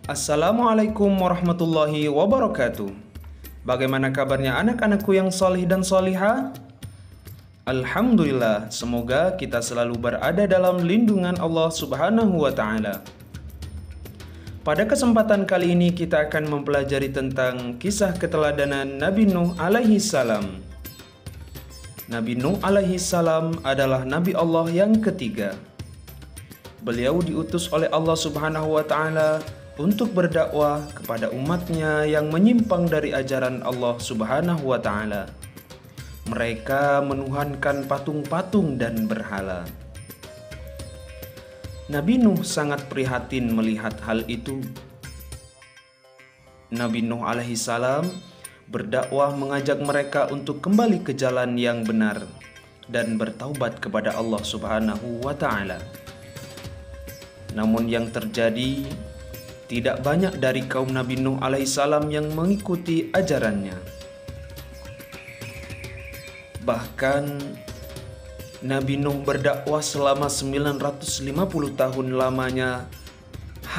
Assalamualaikum warahmatullahi wabarakatuh. Bagaimana kabarnya anak-anakku yang solih dan solihah? Alhamdulillah, semoga kita selalu berada dalam lindungan Allah Subhanahu wa Ta'ala. Pada kesempatan kali ini kita akan mempelajari tentang kisah keteladanan Nabi Nuh alaihi salam. Nabi Nuh alaihi salam adalah Nabi Allah yang ketiga. Beliau diutus oleh Allah Subhanahu wa Ta'ala untuk berdakwah kepada umatnya yang menyimpang dari ajaran Allah Subhanahu wa Ta'ala. Mereka menuhankan patung-patung dan berhala. Nabi Nuh sangat prihatin melihat hal itu. Nabi Nuh alaihi salam berdakwah mengajak mereka untuk kembali ke jalan yang benar dan bertaubat kepada Allah Subhanahu wa Ta'ala. Namun yang terjadi, tidak banyak dari kaum Nabi Nuh alaihissalam yang mengikuti ajarannya. Bahkan Nabi Nuh berdakwah selama 950 tahun lamanya,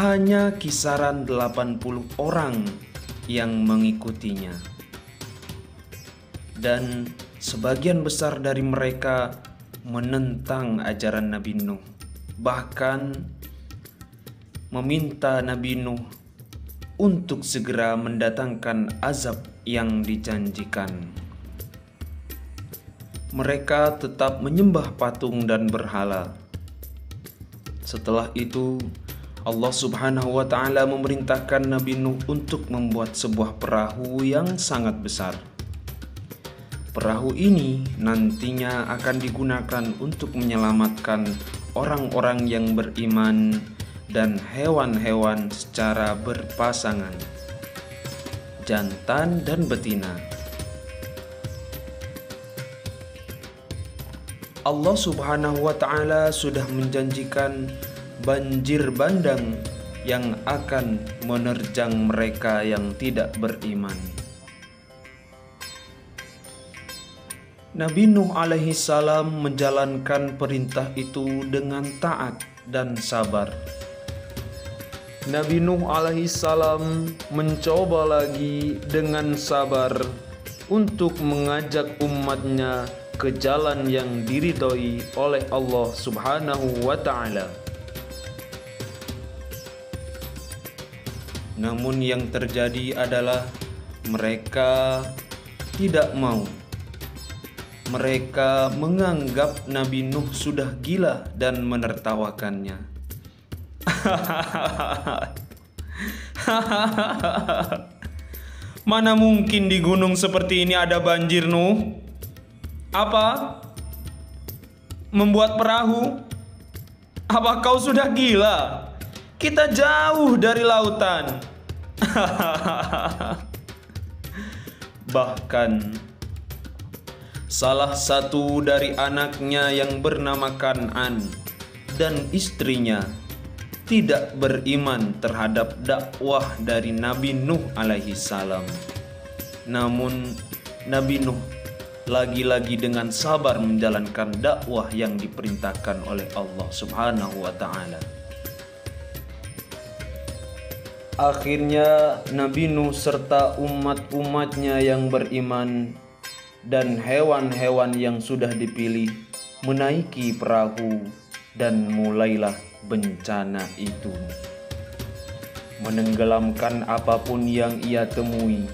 hanya kisaran 80 orang yang mengikutinya. Dan sebagian besar dari mereka menentang ajaran Nabi Nuh. Bahkan meminta Nabi Nuh untuk segera mendatangkan azab yang dijanjikan. Mereka tetap menyembah patung dan berhala. Setelah itu, Allah Subhanahu wa Ta'ala memerintahkan Nabi Nuh untuk membuat sebuah perahu yang sangat besar. Perahu ini nantinya akan digunakan untuk menyelamatkan orang-orang yang beriman dan hewan-hewan secara berpasangan, jantan dan betina. Allah Subhanahu wa Ta'ala sudah menjanjikan banjir bandang yang akan menerjang mereka yang tidak beriman. Nabi Nuh alaihi salam menjalankan perintah itu dengan taat dan sabar. Nabi Nuh alaihi salam mencoba lagi dengan sabar untuk mengajak umatnya ke jalan yang diridhoi oleh Allah Subhanahu wa Ta'ala. Namun yang terjadi adalah mereka tidak mau. Mereka menganggap Nabi Nuh sudah gila dan menertawakannya. Mana mungkin di gunung seperti ini ada banjir, Nuh? Apa? Membuat perahu? Apa kau sudah gila? Kita jauh dari lautan. Bahkan salah satu dari anaknya yang bernama Kan'an dan istrinya tidak beriman terhadap dakwah dari Nabi Nuh alaihi salam. Namun Nabi Nuh lagi-lagi dengan sabar menjalankan dakwah yang diperintahkan oleh Allah Subhanahu wa Ta'ala. Akhirnya Nabi Nuh serta umat-umatnya yang beriman dan hewan-hewan yang sudah dipilih menaiki perahu, dan mulailah bencana itu menenggelamkan apapun yang ia temui.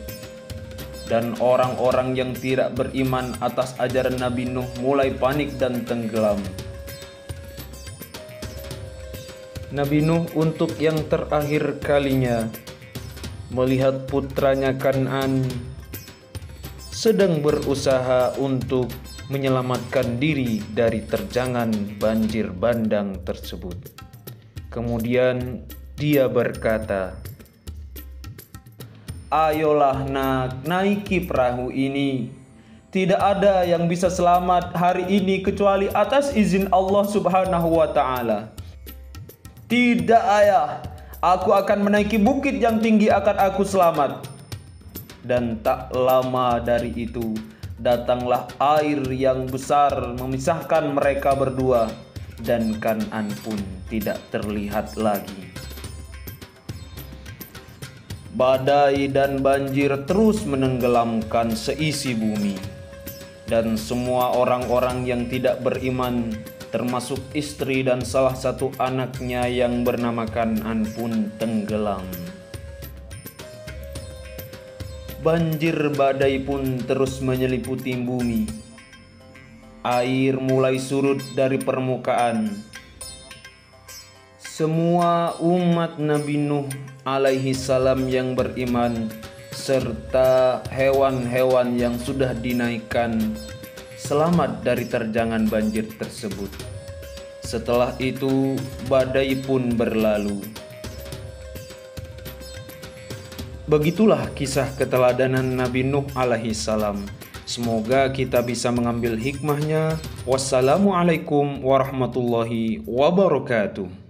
Dan orang-orang yang tidak beriman atas ajaran Nabi Nuh mulai panik dan tenggelam. Nabi Nuh untuk yang terakhir kalinya melihat putranya Kan'an sedang berusaha untuk menyelamatkan diri dari terjangan banjir bandang tersebut. Kemudian dia berkata, "Ayolah nak, naiki perahu ini. Tidak ada yang bisa selamat hari ini kecuali atas izin Allah Subhanahu wa Ta'ala." "Tidak ayah, aku akan menaiki bukit yang tinggi akan aku selamat." Dan tak lama dari itu, datanglah air yang besar memisahkan mereka berdua, dan Kan'an pun tidak terlihat lagi. Badai dan banjir terus menenggelamkan seisi bumi, dan semua orang-orang yang tidak beriman, termasuk istri dan salah satu anaknya yang bernama Kan'an pun tenggelam. Banjir badai pun terus menyeliputi bumi. Air mulai surut dari permukaan. Semua umat Nabi Nuh alaihi salam yang beriman serta hewan-hewan yang sudah dinaikkan selamat dari terjangan banjir tersebut. Setelah itu badai pun berlalu. Begitulah kisah keteladanan Nabi Nuh alaihi salam. Semoga kita bisa mengambil hikmahnya. Wassalamualaikum warahmatullahi wabarakatuh.